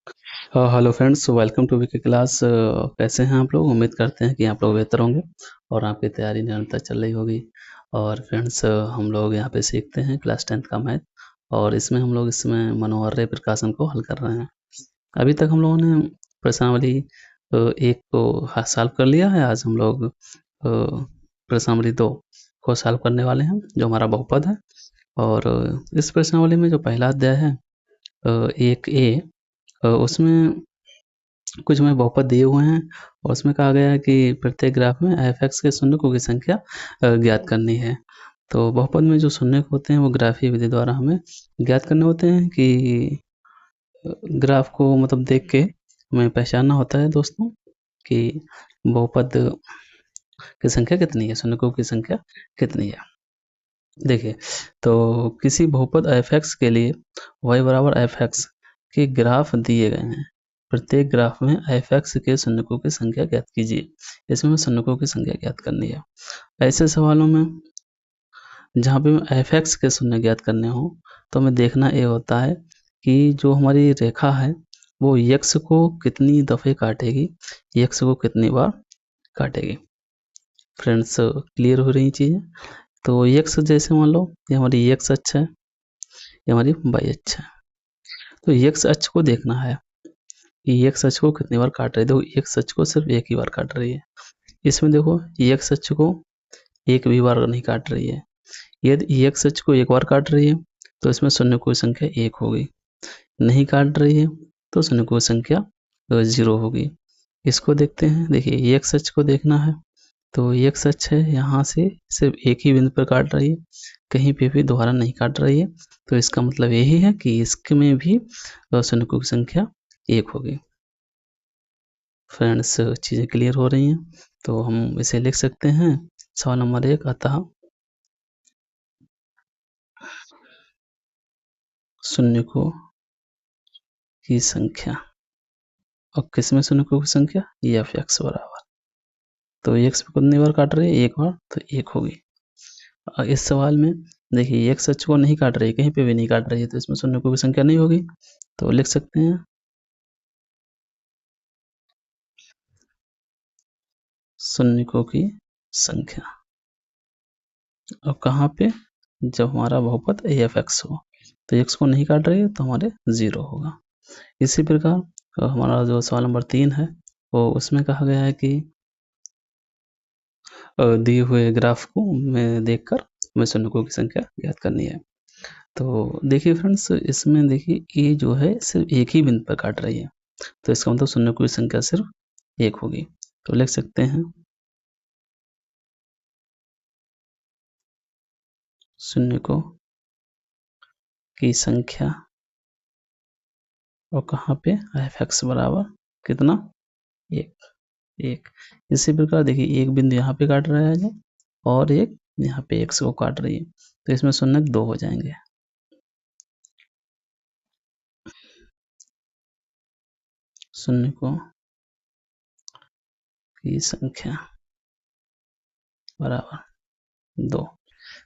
Hello friends, welcome to VK class. कैसे हैं आप लोग? उम्मीद करते हैं कि आप लोग बेहतर होंगे और आपकी तैयारी निरंतर चल रही होगी। और फ्रेंड्स, हम लोग यहाँ पे सीखते हैं क्लास 10th का मैथ, और इसमें मनोहार्य प्रकाशन को हल कर रहे हैं। अभी तक हम लोगों ने प्रश्नावली एक को सॉल्व कर लिया है। आज हम लोग प्रश्नावली 2 को सॉल्व करने वाले हैं, जो हमारा बहुपद है। और इस प्रश्नावली में जो पहला अध्याय है, एक ए, उसमें कुछ हमें बहुपद दिए हुए हैं, और उसमें कहा गया है कि प्रत्येक ग्राफ में f(x) के शून्यकों की संख्या ज्ञात करनी है। तो बहुपद में जो शून्यक होते हैं वो ग्राफीय विधि द्वारा हमें ज्ञात करने होते हैं कि ग्राफ को मतलब देख के हमें पहचानना होता है दोस्तों कि बहुपद की संख्या कितनी है, शून्यकों की संख्या कितनी है। देखिए, तो किसी बहुपद f(x) के लिए y बराबर f(x) के ग्राफ दिए गए हैं। प्रत्येक ग्राफ में f(x) के शून्यकों की संख्या ज्ञात कीजिए। इसमें हमें शून्यकों की संख्या ज्ञात करनी है। ऐसे सवालों में जहाँ पे हमें f(x) के शून्य ज्ञात करने हो, तो हमें देखना ये होता है कि जो हमारी रेखा है वो x को कितनी दफ़े काटेगी, x को कितनी बार काटेगी। फ्रेंड्स, क्लियर हो रही चीज़ें? तो x जैसे मान लो ये हमारी x अक्ष है, ये हमारी y अक्ष है। तो x अक्ष को देखना है कि x अक्ष को कितनी बार काट रही है। देखो, x अक्ष को सिर्फ एक ही बार काट रही है। इसमें देखो, x अक्ष को एक भी बार नहीं काट रही है। यदि x अक्ष को एक बार काट रही है तो इसमें शून्यकों की संख्या 1 होगी। नहीं काट रही है तो शून्यकों की संख्या 0 होगी। इसको देखते हैं। देखिए, x अक्ष को देखना है, तो x अक्ष है, यहाँ से सिर्फ एक ही बिंदु पर काट रही है, कहीं पे भी दोबारा नहीं काट रही है। तो इसका मतलब यही है कि इसमें भी शून्यकों की संख्या 1 होगी। फ्रेंड्स, चीज़ें क्लियर हो रही हैं? तो हम इसे लिख सकते हैं। सवाल नंबर 1, अतः शून्यकों की संख्या, और किसमें शून्यकों की संख्या, ये f(x) बराबर, तो x पे कितनी बार काट रही है, एक बार, तो 1 होगी। इस सवाल में देखिए, x अक्ष को नहीं काट रही है, कहीं पे भी नहीं काट रही है, तो इसमें शून्यकों की संख्या नहीं होगी। तो लिख सकते हैं शून्यकों की संख्या। और कहाँ पे? जब हमारा बहुपद af(x) हो, तो x को नहीं काट रही है तो हमारे 0 होगा। इसी प्रकार हमारा जो सवाल नंबर 3 है, वो उसमें कहा गया है कि दिए हुए ग्राफ को में देखकर हमें शून्यकों की संख्या ज्ञात करनी है। तो देखिए फ्रेंड्स, इसमें देखिए ये जो है सिर्फ एक ही बिंदु पर काट रही है, तो इसका मतलब शून्यकों की संख्या सिर्फ 1 होगी। तो लिख सकते हैं शून्यकों की संख्या, और कहाँ पे f(x) बराबर कितना, 1। 1। इसी प्रकार देखिए, एक बिंदु यहाँ पे काट रहा है और एक यहाँ पे x को काट रही है, तो इसमें शून्यक 2 हो जाएंगे। शून्यकों की संख्या बराबर 2।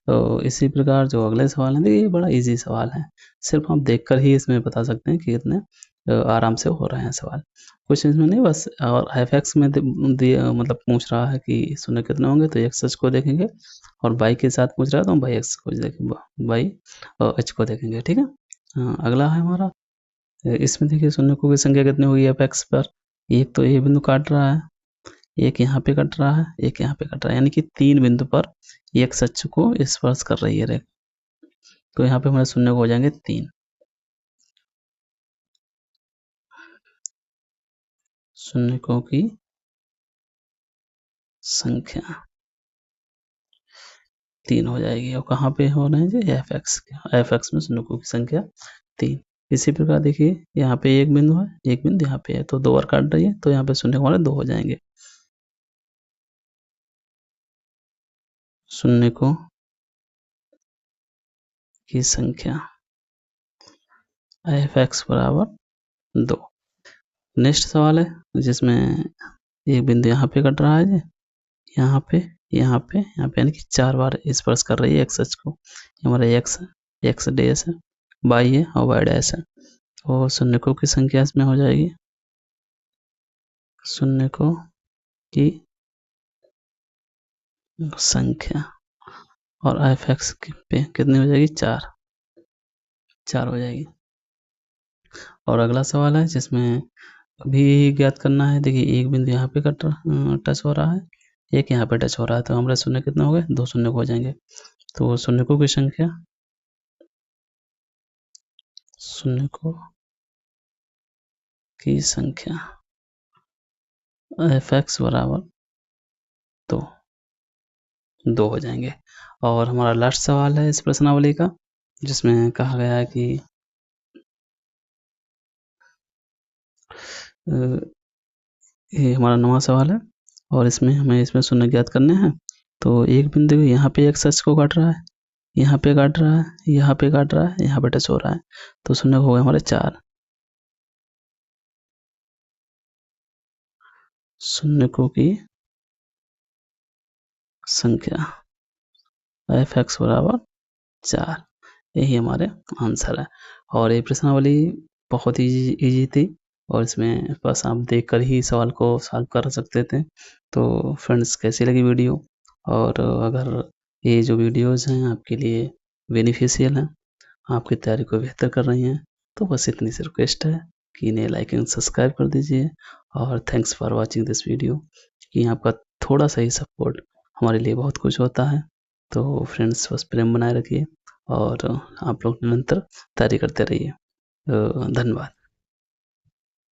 तो इसी प्रकार जो अगले सवाल है, देखिए ये बड़ा इजी सवाल है, सिर्फ हम देखकर ही इसमें बता सकते हैं कि कितने आराम से हो रहे हैं सवाल। कुछ इसमें नहीं, बस और f(x) में मतलब पूछ रहा है कि शून्य कितने होंगे, तो x अक्ष को देखेंगे, और y के साथ पूछ रहा है तो हम y x को देखेंगे, y h को देखेंगे। ठीक है। अगला है हमारा, इसमें देखिए शून्यकों की संख्या कितनी होगी f(x) पर। एक तो ये बिंदु काट रहा है, एक यहाँ पे कट रहा है, एक यहाँ पे कट रहा है, यानी कि 3 बिंदु पर x अक्ष को स्पर्श कर रही है रेखा। तो यहाँ पे हमारे शून्य हो जाएंगे 3। शून्यकों की संख्या 3 हो जाएगी, और कहाँ पे हो रहे हैं जी, f(x) में शून्यकों की संख्या 3। इसी प्रकार देखिए, यहाँ पे एक बिंदु है, एक बिंदु यहाँ पे है, तो 2 बार काट रही है, तो यहाँ पे शून्य हमारे 2 हो जाएंगे। शून्यकों की संख्या f(x) बराबर 2। नेक्स्ट सवाल है जिसमें एक बिंदु यहाँ पे कट रहा है जी, यहाँ पे, यहाँ पे, यहाँ पे, यानी कि 4 बार स्पर्श कर रही है x अक्ष को। हमारा x है, x डैश है, y है और y डैश है। तो शून्यकों की संख्या इसमें हो जाएगी, शून्यकों की संख्या, और f(x) पे कितनी हो जाएगी, 4 हो जाएगी। और अगला सवाल है जिसमें अभी ज्ञात करना है। देखिए एक बिंदु यहाँ पे टच हो रहा है, एक यहाँ पे टच हो रहा है, तो हमारे शून्य कितने हो गए, 2 शून्य हो जाएंगे। तो शून्यकों की संख्या, शून्यकों की संख्या f(x) बराबर 2 हो जाएंगे। और हमारा लास्ट सवाल है इस प्रश्नावली का, जिसमें कहा गया है कि ये हमारा नवा सवाल है और इसमें हमें शून्य ज्ञात करने हैं। तो एक बिंदु यहाँ पे x को काट रहा है, यहाँ पे काट रहा है, यहाँ पे काट रहा है, यहाँ पे टच हो रहा है, तो शून्य हो गए हमारे 4। शून्यकों की संख्या f(x) बराबर 4, यही हमारे आंसर है। और ये प्रश्नावली बहुत ही इजी थी और इसमें बस आप देखकर ही सवाल को सॉल्व कर सकते थे। तो फ्रेंड्स कैसी लगी वीडियो, और अगर ये जो वीडियोज़ हैं आपके लिए बेनिफिशियल हैं, आपकी तैयारी को बेहतर कर रही हैं, तो बस इतनी सी रिक्वेस्ट है कि इन्हें लाइक एंड सब्सक्राइब कर दीजिए। और thanks for watching this video, कि आपका थोड़ा सा ही सपोर्ट हमारे लिए बहुत कुछ होता है। तो फ्रेंड्स बस प्रेम बनाए रखिए और आप लोग निरंतर तैयारी करते रहिए। धन्यवाद।